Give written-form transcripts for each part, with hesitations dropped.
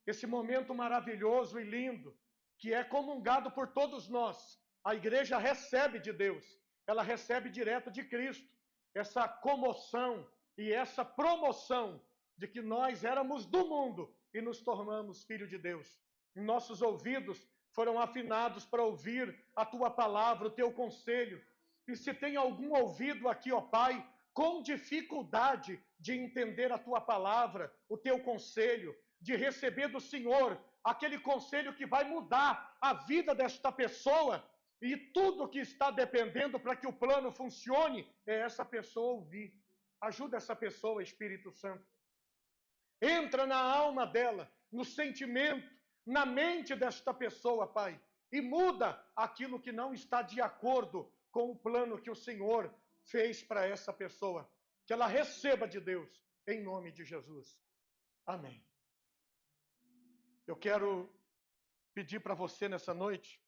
esse momento maravilhoso e lindo, que é comungado por todos nós. A igreja recebe de Deus, ela recebe direto de Cristo, essa comoção e essa promoção de que nós éramos do mundo e nos tornamos filhos de Deus. Nossos ouvidos foram afinados para ouvir a tua palavra, o teu conselho. E se tem algum ouvido aqui, ó Pai, com dificuldade de entender a tua palavra, o teu conselho, de receber do Senhor aquele conselho que vai mudar a vida desta pessoa, e tudo que está dependendo para que o plano funcione é essa pessoa ouvir. Ajuda essa pessoa, Espírito Santo. Entra na alma dela, no sentimento, na mente desta pessoa, Pai, e muda aquilo que não está de acordo com o plano que o Senhor fez para essa pessoa. Que ela receba de Deus, em nome de Jesus. Amém. Eu quero pedir para você nessa noite,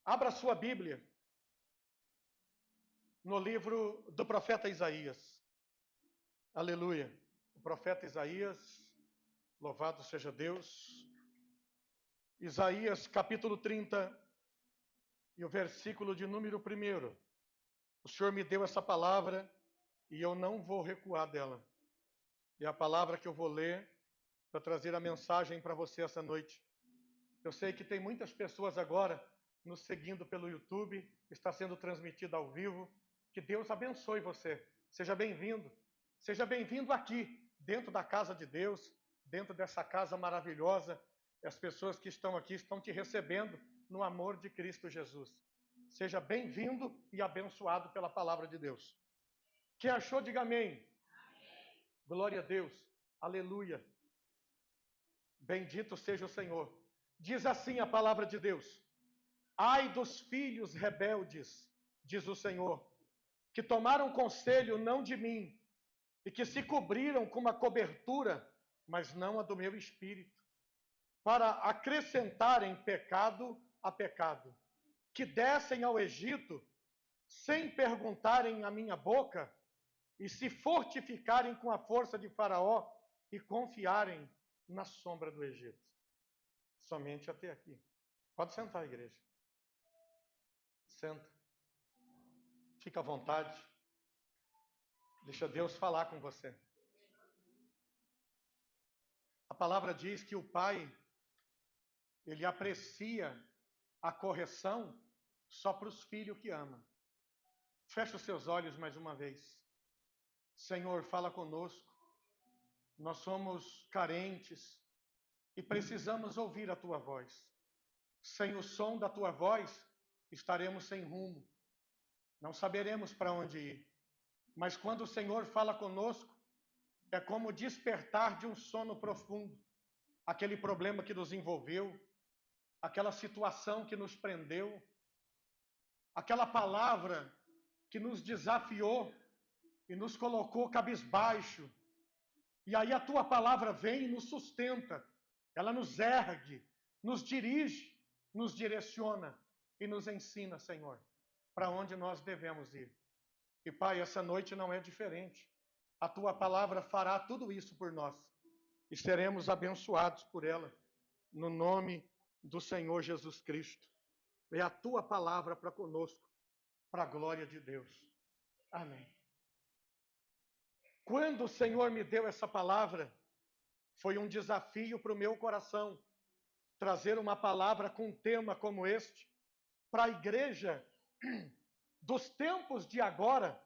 abra sua Bíblia no livro do profeta Isaías. Aleluia. O profeta Isaías, louvado seja Deus. Isaías capítulo 30 e o versículo de número 1. O Senhor me deu essa palavra e eu não vou recuar dela. É a palavra que eu vou ler para trazer a mensagem para você essa noite. Eu sei que tem muitas pessoas agora nos seguindo pelo YouTube, está sendo transmitido ao vivo. Que Deus abençoe você. Seja bem-vindo. Seja bem-vindo aqui, dentro da casa de Deus, dentro dessa casa maravilhosa. As pessoas que estão aqui estão te recebendo no amor de Cristo Jesus. Seja bem-vindo e abençoado pela palavra de Deus. Quem achou, diga amém. Amém. Glória a Deus. Aleluia. Bendito seja o Senhor. Diz assim a palavra de Deus: ai dos filhos rebeldes, diz o Senhor, que tomaram conselho não de mim, e que se cobriram com uma cobertura, mas não a do meu espírito, para acrescentarem pecado a pecado, que descem ao Egito, sem perguntarem à minha boca, e se fortificarem com a força de Faraó, e confiarem na sombra do Egito. Somente até aqui. Pode sentar, igreja. Senta. Fica à vontade. Deixa Deus falar com você. A palavra diz que o pai, ele aprecia a correção só para os filhos que ama. Feche os seus olhos mais uma vez. Senhor, fala conosco. Nós somos carentes e precisamos ouvir a tua voz. Sem o som da tua voz, estaremos sem rumo. Não saberemos para onde ir. Mas quando o Senhor fala conosco, é como despertar de um sono profundo. Aquele problema que nos envolveu, aquela situação que nos prendeu, aquela palavra que nos desafiou e nos colocou cabisbaixo. E aí a tua palavra vem e nos sustenta. Ela nos ergue, nos dirige, nos direciona e nos ensina, Senhor, para onde nós devemos ir. E, Pai, essa noite não é diferente. A tua palavra fará tudo isso por nós e seremos abençoados por ela, no nome do Senhor Jesus Cristo. É a tua palavra para conosco, para a glória de Deus. Amém. Quando o Senhor me deu essa palavra, foi um desafio para o meu coração trazer uma palavra com um tema como este para a igreja dos tempos de agora,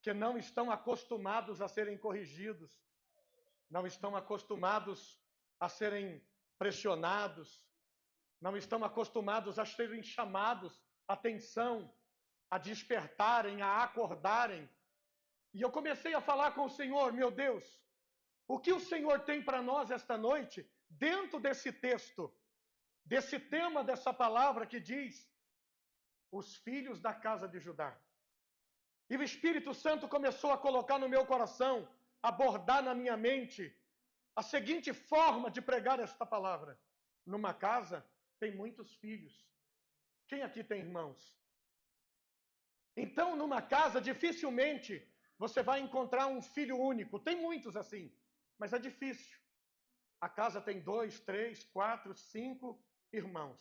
que não estão acostumados a serem corrigidos, não estão acostumados a serem pressionados, não estão acostumados a serem chamados a atenção, a despertarem, a acordarem. E eu comecei a falar com o Senhor: meu Deus, o que o Senhor tem para nós esta noite, dentro desse texto, desse tema dessa palavra que diz, os filhos da casa de Judá. E o Espírito Santo começou a colocar no meu coração, abordar na minha mente, a seguinte forma de pregar esta palavra. Numa casa tem muitos filhos. Quem aqui tem irmãos? Então, numa casa, dificilmente você vai encontrar um filho único. Tem muitos assim, mas é difícil. A casa tem 2, 3, 4, 5 irmãos.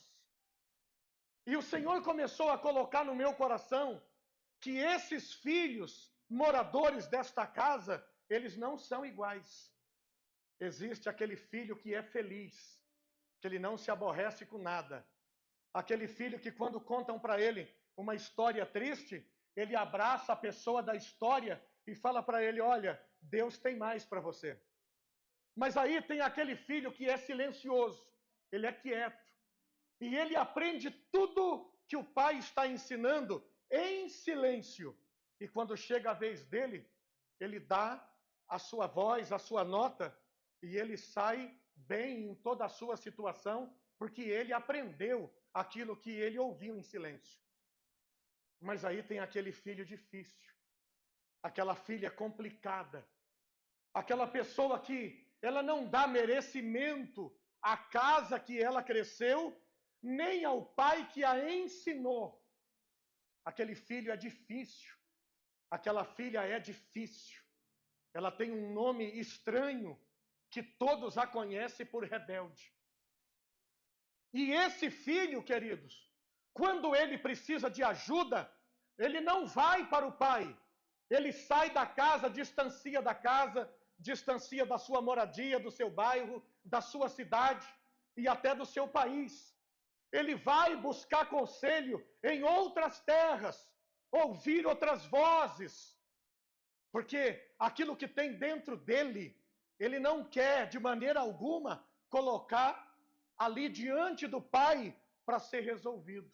E o Senhor começou a colocar no meu coração que esses filhos moradores desta casa, eles não são iguais. Existe aquele filho que é feliz, que ele não se aborrece com nada. Aquele filho que quando contam para ele uma história triste, ele abraça a pessoa da história e fala para ele, olha, Deus tem mais para você. Mas aí tem aquele filho que é silencioso, ele é quieto. E ele aprende tudo que o pai está ensinando em silêncio. E quando chega a vez dele, ele dá a sua voz, a sua nota, e ele sai bem em toda a sua situação, porque ele aprendeu aquilo que ele ouviu em silêncio. Mas aí tem aquele filho difícil, aquela filha complicada, aquela pessoa que ela não dá merecimento à casa que ela cresceu, nem ao pai que a ensinou. Aquele filho é difícil, aquela filha é difícil. Ela tem um nome estranho, que todos a conhecem por rebelde. E esse filho, queridos, quando ele precisa de ajuda, ele não vai para o pai. Ele sai da casa, distancia da sua moradia, do seu bairro, da sua cidade e até do seu país. Ele vai buscar conselho em outras terras, ouvir outras vozes, porque aquilo que tem dentro dele, ele não quer de maneira alguma colocar ali diante do pai para ser resolvido.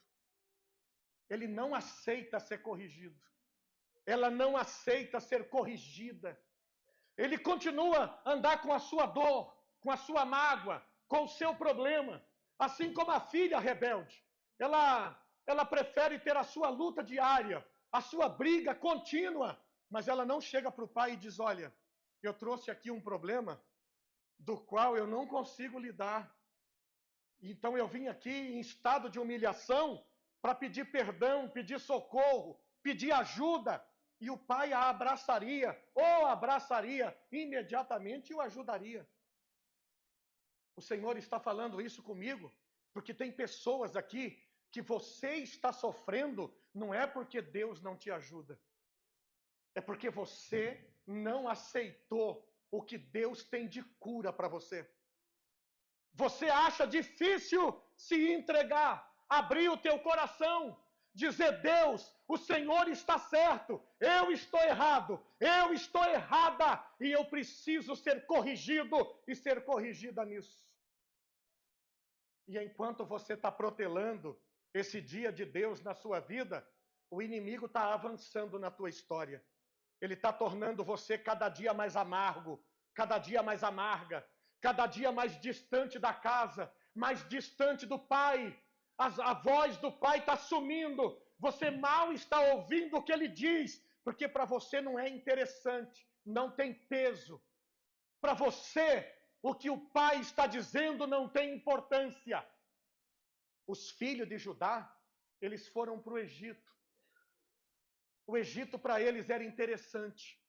Ele não aceita ser corrigido. Ela não aceita ser corrigida. Ele continua a andar com a sua dor, com a sua mágoa, com o seu problema. Assim como a filha rebelde. Ela prefere ter a sua luta diária, a sua briga contínua, mas ela não chega para o pai e diz, olha, eu trouxe aqui um problema do qual eu não consigo lidar. Então eu vim aqui em estado de humilhação para pedir perdão, pedir socorro, pedir ajuda. E o pai a abraçaria, ou abraçaria imediatamente e o ajudaria. O Senhor está falando isso comigo, porque tem pessoas aqui que você está sofrendo, não é porque Deus não te ajuda. É porque você não aceitou o que Deus tem de cura para você. Você acha difícil se entregar, abrir o teu coração, dizer, Deus, o Senhor está certo, eu estou errado, eu estou errada, e eu preciso ser corrigido e ser corrigida nisso. E enquanto você está protelando esse dia de Deus na sua vida, o inimigo está avançando na tua história. Ele está tornando você cada dia mais amargo, cada dia mais amarga, cada dia mais distante da casa, mais distante do pai. A voz do pai está sumindo. Você mal está ouvindo o que ele diz, porque para você não é interessante, não tem peso. Para você, o que o pai está dizendo não tem importância. Os filhos de Judá, eles foram para o Egito. O Egito para eles era interessante.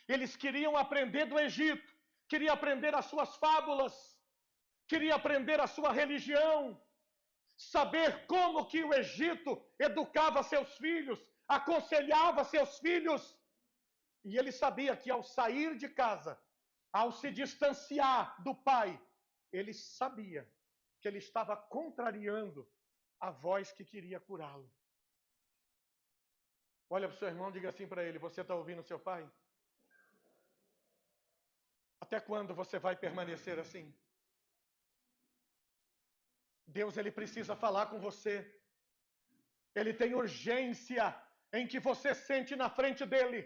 Eles queriam aprender do Egito, queriam aprender as suas fábulas, queriam aprender a sua religião, saber como que o Egito educava seus filhos, aconselhava seus filhos. E ele sabia que ao sair de casa, ao se distanciar do pai, ele sabia que ele estava contrariando a voz que queria curá-lo. Olha para o seu irmão e diga assim para ele, você está ouvindo seu pai? Até quando você vai permanecer assim? Deus, ele precisa falar com você. Ele tem urgência em que você sente na frente dele.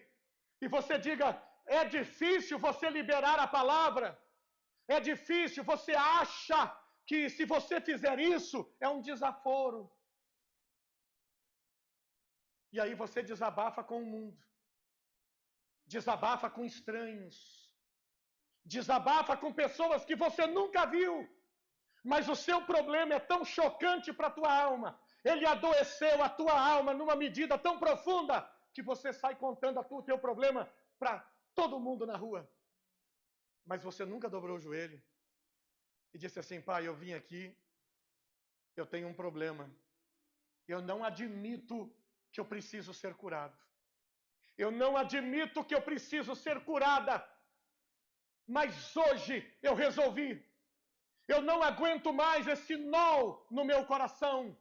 E você diga, é difícil você liberar a palavra. É difícil, você acha que se você fizer isso, é um desaforo. E aí você desabafa com o mundo. Desabafa com estranhos. Desabafa com pessoas que você nunca viu. Mas o seu problema é tão chocante para a tua alma. Ele adoeceu a tua alma numa medida tão profunda que você sai contando o teu problema para todo mundo na rua. Mas você nunca dobrou o joelho. e disse assim: pai, eu vim aqui, eu tenho um problema. Eu não admito que eu preciso ser curado. Eu não admito que eu preciso ser curada. Mas hoje eu resolvi. Eu não aguento mais esse nó no meu coração.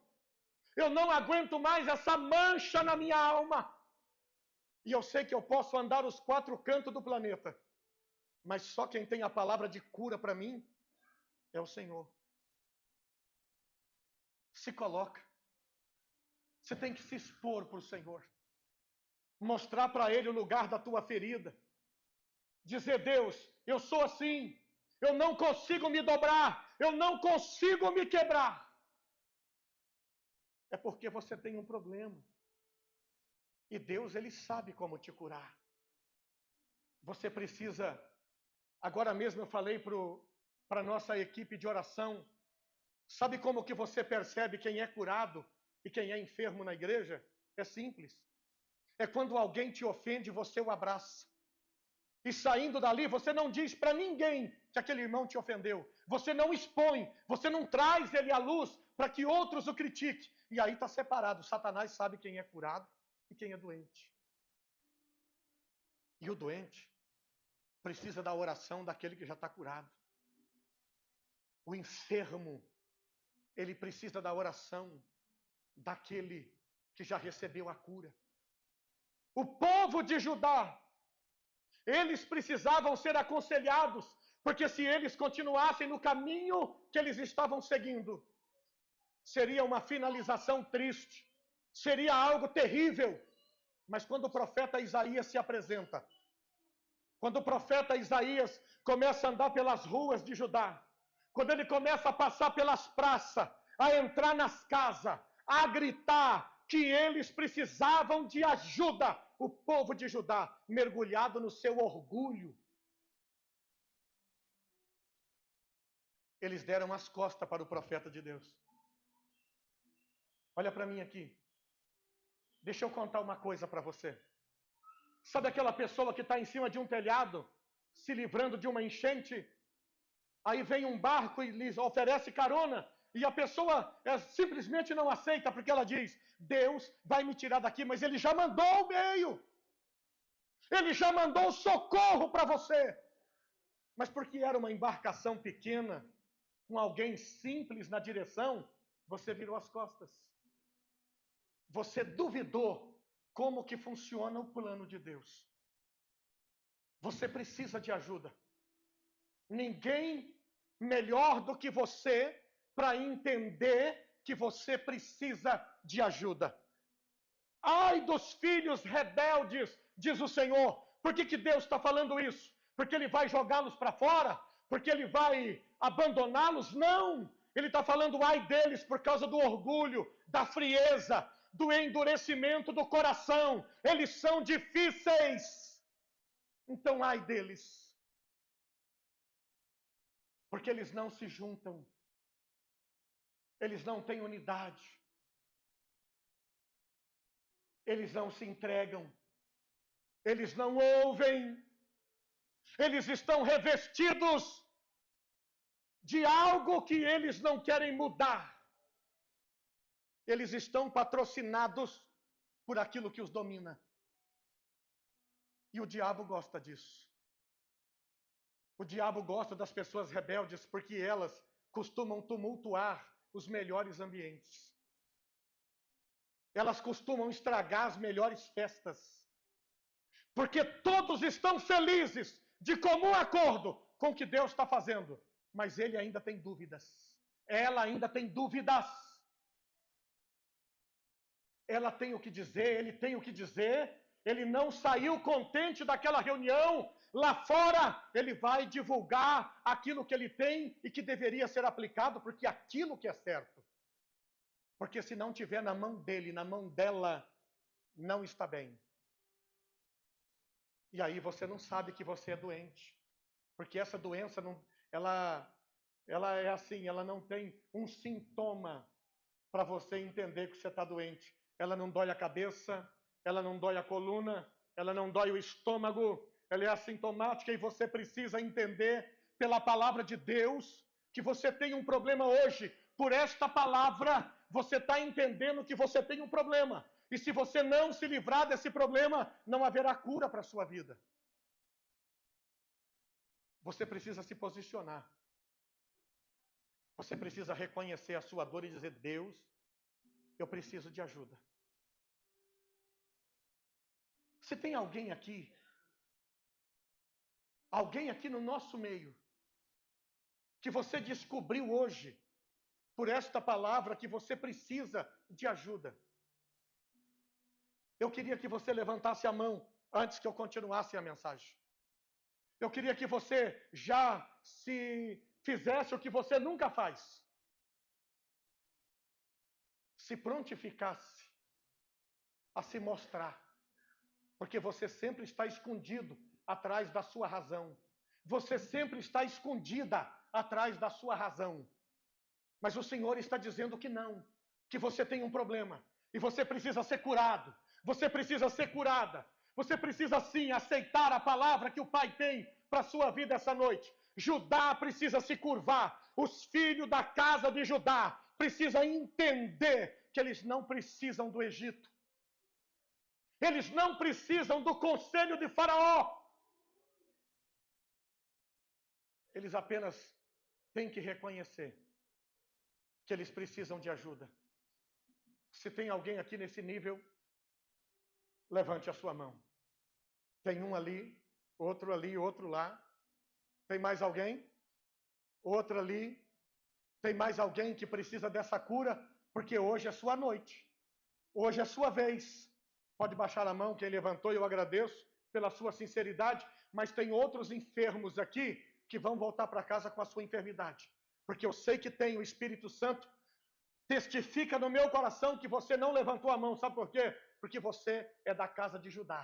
Eu não aguento mais essa mancha na minha alma. E eu sei que eu posso andar os 4 cantos do planeta. Mas só quem tem a palavra de cura para mim é o Senhor. Se coloca. Você tem que se expor para o Senhor. Mostrar para Ele o lugar da tua ferida. Dizer: Deus, eu sou assim. Eu não consigo me dobrar. Eu não consigo me quebrar. É porque você tem um problema. E Deus, Ele sabe como te curar. Você precisa... Agora mesmo eu falei para a nossa equipe de oração. Sabe como que você percebe quem é curado e quem é enfermo na igreja? É simples. É quando alguém te ofende, você o abraça. E saindo dali, você não diz para ninguém que aquele irmão te ofendeu. Você não expõe, você não traz ele à luz para que outros o critiquem. E aí está separado. Satanás sabe quem é curado e quem é doente. E o doente precisa da oração daquele que já está curado. O enfermo, ele precisa da oração daquele que já recebeu a cura. O povo de Judá, eles precisavam ser aconselhados, porque se eles continuassem no caminho que eles estavam seguindo, seria uma finalização triste, seria algo terrível. Mas quando o profeta Isaías se apresenta, quando o profeta Isaías começa a andar pelas ruas de Judá, quando ele começa a passar pelas praças, a entrar nas casas, a gritar que eles precisavam de ajuda, o povo de Judá, mergulhado no seu orgulho, eles deram as costas para o profeta de Deus. Olha para mim aqui. Deixa eu contar uma coisa para você. Sabe aquela pessoa que está em cima de um telhado, se livrando de uma enchente? Aí vem um barco e lhes oferece carona, e a pessoa simplesmente não aceita, porque ela diz: Deus vai me tirar daqui, mas Ele já mandou o meio. Ele já mandou socorro para você. Mas porque era uma embarcação pequena, com alguém simples na direção, você virou as costas. Você duvidou como que funciona o plano de Deus. Você precisa de ajuda. Ninguém melhor do que você para entender que você precisa de ajuda. Ai dos filhos rebeldes, diz o Senhor. Por que Deus está falando isso? Porque Ele vai jogá-los para fora? Porque Ele vai abandoná-los? Não! Ele está falando ai deles por causa do orgulho, da frieza, do endurecimento do coração. Eles são difíceis. Então ai deles. Porque eles não se juntam. Eles não têm unidade. Eles não se entregam. Eles não ouvem. Eles estão revestidos de algo que eles não querem mudar. Eles estão patrocinados por aquilo que os domina. E o diabo gosta disso. O diabo gosta das pessoas rebeldes porque elas costumam tumultuar os melhores ambientes. Elas costumam estragar as melhores festas. Porque todos estão felizes, de comum acordo com o que Deus está fazendo. Mas ele ainda tem dúvidas. Ela ainda tem dúvidas. Ela tem o que dizer, ele tem o que dizer. Ele não saiu contente daquela reunião. Lá fora, ele vai divulgar aquilo que ele tem e que deveria ser aplicado, porque aquilo que é certo. Porque se não tiver na mão dele, na mão dela, não está bem. E aí você não sabe que você é doente. Porque essa doença, ela é assim, ela não tem um sintoma para você entender que você está doente. Ela não dói a cabeça, ela não dói a coluna, ela não dói o estômago, ela é assintomática e você precisa entender pela palavra de Deus que você tem um problema hoje, por esta palavra, você está entendendo que você tem um problema. E se você não se livrar desse problema, não haverá cura para a sua vida. Você precisa se posicionar. Você precisa reconhecer a sua dor e dizer: Deus, eu preciso de ajuda. Se tem alguém aqui no nosso meio, que você descobriu hoje, por esta palavra, que você precisa de ajuda, eu queria que você levantasse a mão antes que eu continuasse a mensagem. Eu queria que você já se fizesse o que você nunca faz. Se prontificasse a se mostrar. Porque você sempre está escondido atrás da sua razão. Você sempre está escondida atrás da sua razão. Mas o Senhor está dizendo que não. Que você tem um problema. E você precisa ser curado. Você precisa ser curada. Você precisa sim aceitar a palavra que o Pai tem para a sua vida essa noite. Judá precisa se curvar. Os filhos da casa de Judá precisam entender que eles não precisam do Egito. Eles não precisam do conselho de Faraó. Eles apenas têm que reconhecer que eles precisam de ajuda. Se tem alguém aqui nesse nível, levante a sua mão. Tem um ali, outro lá. Tem mais alguém? Outro ali. Tem mais alguém que precisa dessa cura? Porque hoje é sua noite. Hoje é sua vez. Pode baixar a mão quem levantou, eu agradeço pela sua sinceridade. Mas tem outros enfermos aqui que vão voltar para casa com a sua enfermidade. Porque eu sei que tem o Espírito Santo. Testifica no meu coração que você não levantou a mão. Sabe por quê? Porque você é da casa de Judá.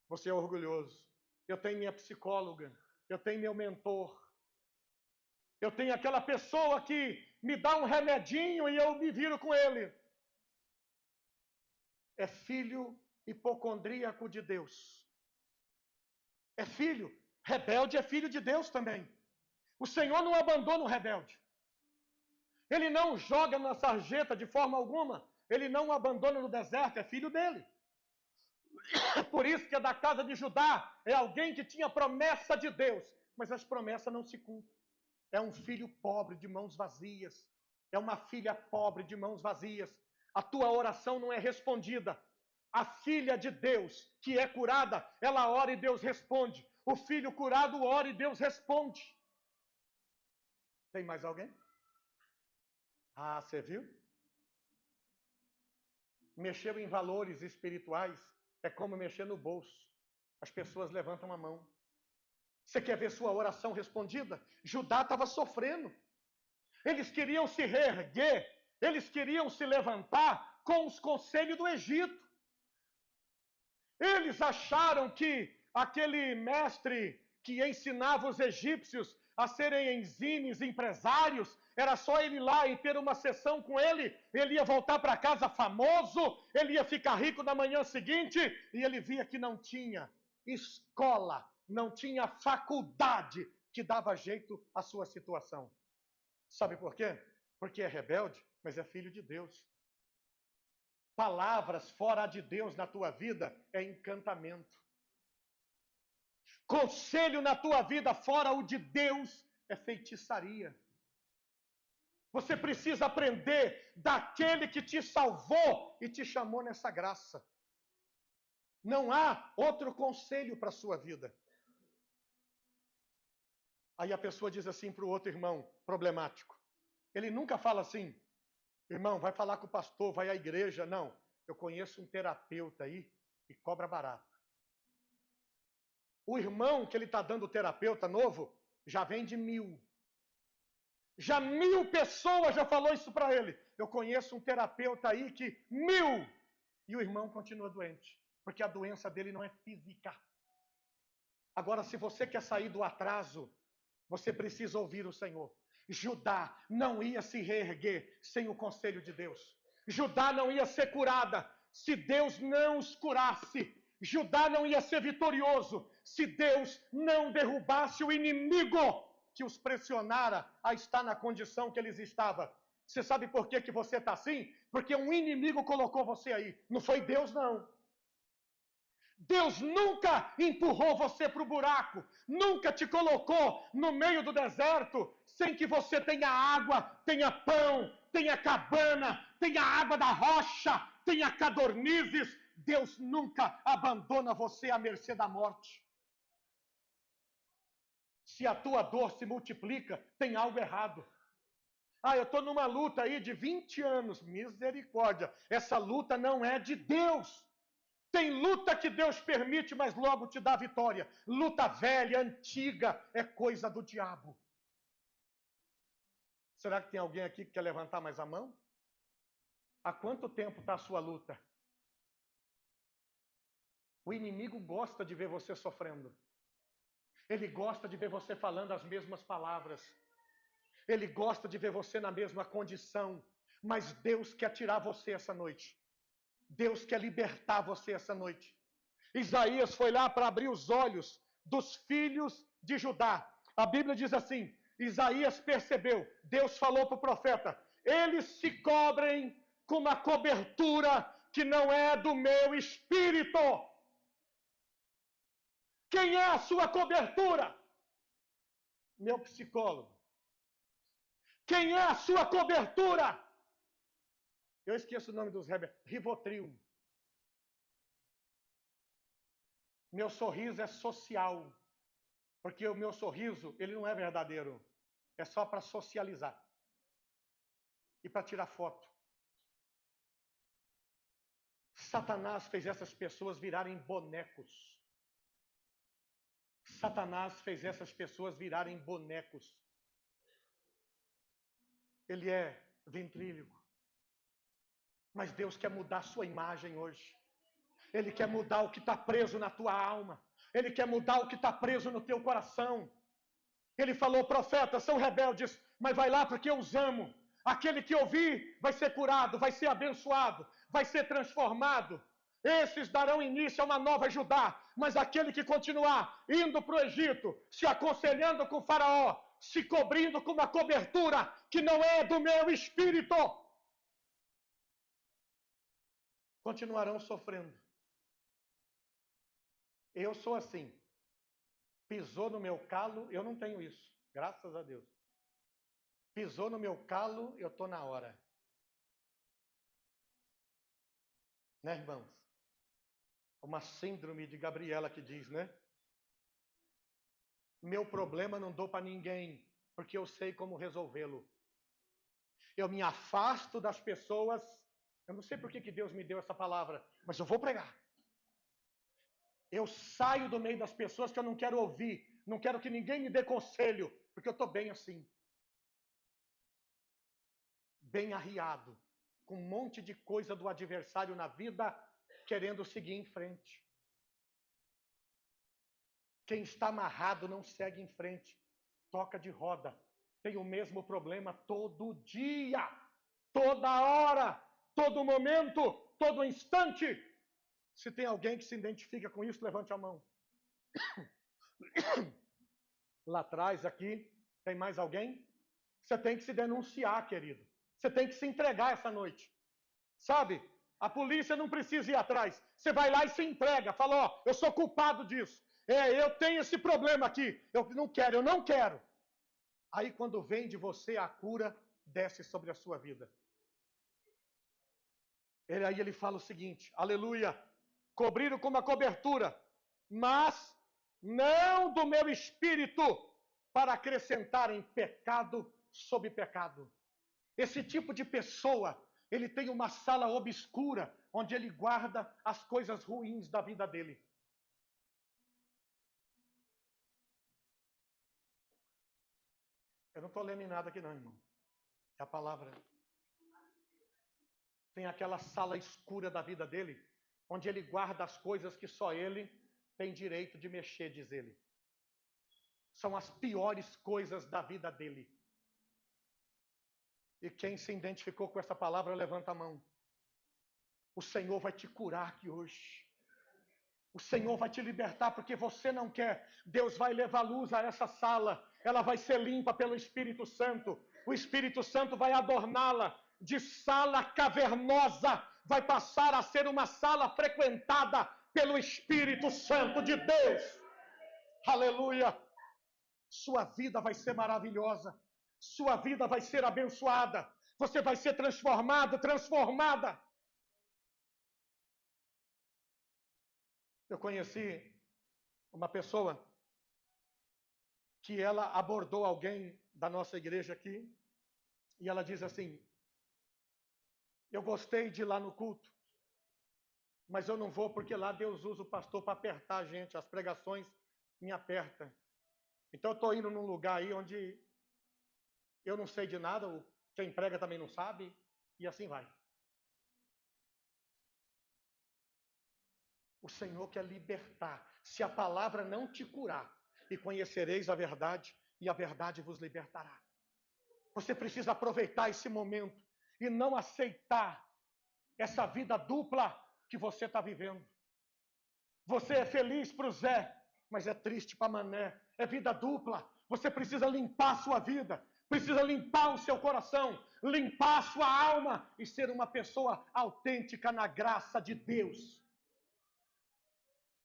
Você é orgulhoso. Eu tenho minha psicóloga. Eu tenho meu mentor. Eu tenho aquela pessoa que me dá um remedinho e eu me viro com ele. É filho hipocondríaco de Deus. É filho. Rebelde é filho de Deus também. O Senhor não abandona o rebelde. Ele não joga na sarjeta de forma alguma. Ele não o abandona no deserto, é filho dele. Por isso que é da casa de Judá, é alguém que tinha promessa de Deus, mas as promessas não se cumprem. É um filho pobre de mãos vazias, é uma filha pobre de mãos vazias. A tua oração não é respondida. A filha de Deus, que é curada, ela ora e Deus responde. O filho curado ora e Deus responde. Tem mais alguém? Ah, você viu? Mexer em valores espirituais é como mexer no bolso. As pessoas levantam a mão. Você quer ver sua oração respondida? Judá estava sofrendo. Eles queriam se reerguer, eles queriam se levantar com os conselhos do Egito. Eles acharam que aquele mestre que ensinava os egípcios a serem exímios empresários, era só ele ir lá e ter uma sessão com ele, ele ia voltar para casa famoso, ele ia ficar rico na manhã seguinte, e ele via que não tinha escola, não tinha faculdade que dava jeito à sua situação. Sabe por quê? Porque é rebelde, mas é filho de Deus. Palavras fora de Deus na tua vida é encantamento. Conselho na tua vida fora o de Deus é feitiçaria. Você precisa aprender daquele que te salvou e te chamou nessa graça. Não há outro conselho para a sua vida. Aí a pessoa diz assim para o outro irmão problemático. Ele nunca fala assim: irmão, vai falar com o pastor, vai à igreja. Não, eu conheço um terapeuta aí e cobra barato. O irmão que ele está dando terapeuta novo, já vende 1000. Já 1000 pessoas já falou isso para ele. Eu conheço um terapeuta aí que 1000. E o irmão continua doente, porque a doença dele não é física. Agora, se você quer sair do atraso, você precisa ouvir o Senhor. Judá não ia se reerguer sem o conselho de Deus. Judá não ia ser curada se Deus não os curasse. Judá não ia ser vitorioso se Deus não derrubasse o inimigo. que os pressionara a estar na condição que eles estavam. Você sabe por que você está assim? Porque um inimigo colocou você aí. Não foi Deus, não. Deus nunca empurrou você para o buraco, nunca te colocou no meio do deserto sem que você tenha água, tenha pão, tenha cabana, tenha água da rocha, tenha codornizes. Deus nunca abandona você à mercê da morte. Se a tua dor se multiplica, tem algo errado. Eu estou numa luta aí de 20 anos. Misericórdia. Essa luta não é de Deus. Tem luta que Deus permite, mas logo te dá vitória. Luta velha, antiga, é coisa do diabo. Será que tem alguém aqui que quer levantar mais a mão? Há quanto tempo está a sua luta? O inimigo gosta de ver você sofrendo. Ele gosta de ver você falando as mesmas palavras. Ele gosta de ver você na mesma condição. Mas Deus quer tirar você essa noite. Deus quer libertar você essa noite. Isaías foi lá para abrir os olhos dos filhos de Judá. A Bíblia diz assim, Isaías percebeu, Deus falou para o profeta, eles se cobrem com uma cobertura que não é do meu espírito. Quem é a sua cobertura? Meu psicólogo. Quem é a sua cobertura? Eu esqueço o nome dos rebeldes. Rivotril. Meu sorriso é social. Porque o meu sorriso, ele não é verdadeiro. É só para socializar. E para tirar foto. Satanás fez essas pessoas virarem bonecos. Satanás fez essas pessoas virarem bonecos. Ele é ventríloco. Mas Deus quer mudar a sua imagem hoje. Ele quer mudar o que está preso na tua alma. Ele quer mudar o que está preso no teu coração. Ele falou, profetas são rebeldes, mas vai lá porque eu os amo. Aquele que ouvir vai ser curado, vai ser abençoado, vai ser transformado. Esses darão início a uma nova Judá. Mas aquele que continuar indo para o Egito, se aconselhando com o faraó, se cobrindo com uma cobertura que não é do meu espírito, continuarão sofrendo. Eu sou assim. Pisou no meu calo, eu não tenho isso. Graças a Deus. Pisou no meu calo, eu estou na hora. Né, irmãos? Uma síndrome de Gabriela que diz, né? Meu problema não dou para ninguém, porque eu sei como resolvê-lo. Eu me afasto das pessoas. Eu não sei por que Deus me deu essa palavra, mas eu vou pregar. Eu saio do meio das pessoas que eu não quero ouvir. Não quero que ninguém me dê conselho, porque eu estou bem assim. Bem arriado, com um monte de coisa do adversário na vida, querendo seguir em frente. Quem está amarrado não segue em frente, toca de roda. Tem o mesmo problema todo dia, toda hora, todo momento, todo instante. Se tem alguém que se identifica com isso, levante a mão. Lá atrás, aqui, tem mais alguém? Você tem que se denunciar, querido. Você tem que se entregar essa noite. Sabe? A polícia não precisa ir atrás. Você vai lá e se entrega. Fala, eu sou culpado disso. Eu tenho esse problema aqui. Eu não quero. Aí quando vem de você a cura, desce sobre a sua vida. Aí ele fala o seguinte, aleluia, cobriram com uma cobertura, mas não do meu espírito, para acrescentarem pecado sobre pecado. Esse tipo de pessoa, ele tem uma sala obscura, onde ele guarda as coisas ruins da vida dele. Eu não estou lendo em nada aqui não, irmão. É a palavra. Tem aquela sala escura da vida dele, onde ele guarda as coisas que só ele tem direito de mexer, diz ele. São as piores coisas da vida dele. E quem se identificou com essa palavra, levanta a mão. O Senhor vai te curar aqui hoje. O Senhor vai te libertar porque você não quer. Deus vai levar luz a essa sala. ela vai ser limpa pelo Espírito Santo. O Espírito Santo vai adorná-la. De sala cavernosa, vai passar a ser uma sala frequentada pelo Espírito Santo de Deus. Aleluia! Sua vida vai ser maravilhosa. Sua vida vai ser abençoada. Você vai ser transformado, transformada. Eu conheci uma pessoa que ela abordou alguém da nossa igreja aqui e ela diz assim: eu gostei de ir lá no culto, mas eu não vou porque lá Deus usa o pastor para apertar a gente, as pregações me apertam. Então eu estou indo num lugar aí onde eu não sei de nada, quem prega também não sabe, e assim vai. O Senhor quer libertar. Se a palavra não te curar, e conhecereis a verdade, e a verdade vos libertará. Você precisa aproveitar esse momento e não aceitar essa vida dupla que você está vivendo. Você é feliz para o Zé, mas é triste para Mané. É vida dupla. Você precisa limpar a sua vida, precisa limpar o seu coração, limpar a sua alma e ser uma pessoa autêntica na graça de Deus.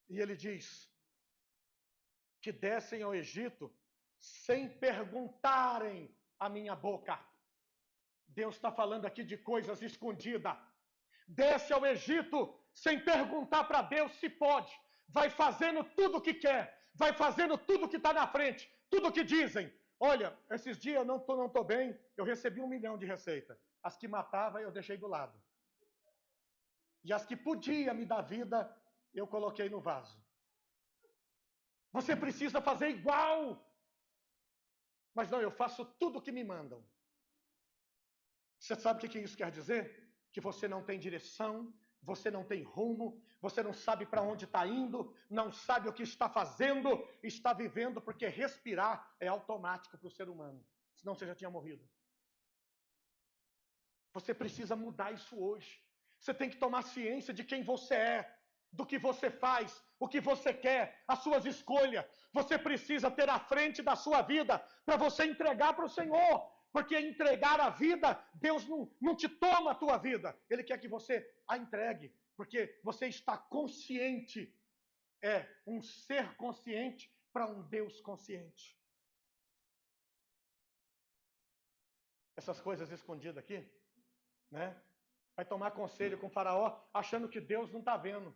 E ele diz que descem ao Egito sem perguntarem a minha boca. Deus está falando aqui de coisas escondidas. Desce ao Egito sem perguntar para Deus se pode. Vai fazendo tudo o que quer. Vai fazendo tudo o que está na frente. Tudo o que dizem. Olha, esses dias eu não estou bem. Eu recebi 1 milhão de receita. As que matava eu deixei do lado. E as que podia me dar vida, eu coloquei no vaso. Você precisa fazer igual. Mas não, eu faço tudo o que me mandam. Você sabe o que isso quer dizer? Que você não tem direção, você não tem rumo, você não sabe para onde está indo, não sabe o que está fazendo, está vivendo, porque respirar é automático para o ser humano. Senão você já tinha morrido. Você precisa mudar isso hoje. Você tem que tomar ciência de quem você é, do que você faz, o que você quer, as suas escolhas. Você precisa ter à frente da sua vida para você entregar para o Senhor. Porque entregar a vida, Deus não te toma a tua vida. Ele quer que você a entregue. Porque você está consciente. É um ser consciente para um Deus consciente. Essas coisas escondidas aqui, né? Vai tomar conselho com o faraó, achando que Deus não está vendo.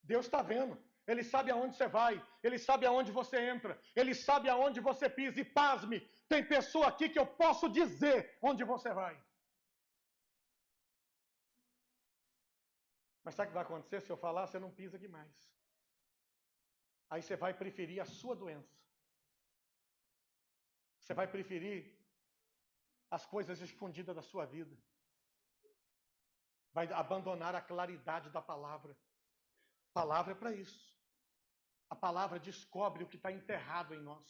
Deus está vendo. Ele sabe aonde você vai. Ele sabe aonde você entra. Ele sabe aonde você pisa. E pasme, tem pessoa aqui que eu posso dizer onde você vai. Mas sabe o que vai acontecer? Se eu falar, você não pisa aqui mais. Aí você vai preferir a sua doença. Você vai preferir as coisas escondidas da sua vida. Vai abandonar a claridade da palavra. A palavra é para isso. A palavra descobre o que está enterrado em nós.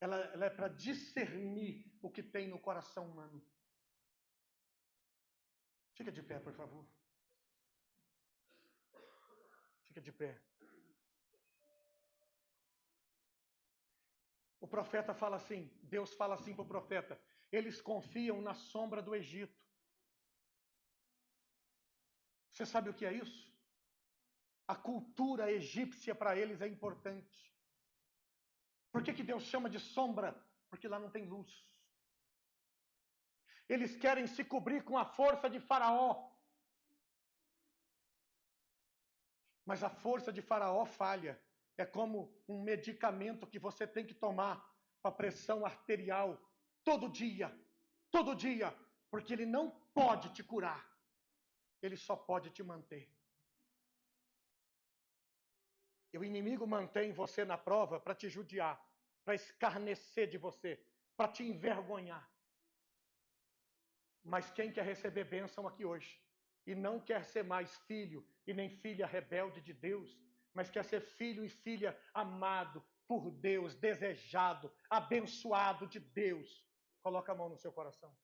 Ela é para discernir o que tem no coração humano. Fica de pé, por favor. Fica de pé. O profeta fala assim, Deus fala assim para o profeta: eles confiam na sombra do Egito. Você sabe o que é isso? A cultura egípcia para eles é importante. Por que Deus chama de sombra? Porque lá não tem luz. Eles querem se cobrir com a força de Faraó. Mas a força de Faraó falha. É como um medicamento que você tem que tomar para pressão arterial todo dia, porque ele não pode te curar. Ele só pode te manter. E o inimigo mantém você na prova para te judiar, para escarnecer de você, para te envergonhar. Mas quem quer receber bênção aqui hoje e não quer ser mais filho e nem filha rebelde de Deus, mas quer ser filho e filha amado por Deus, desejado, abençoado de Deus, coloca a mão no seu coração.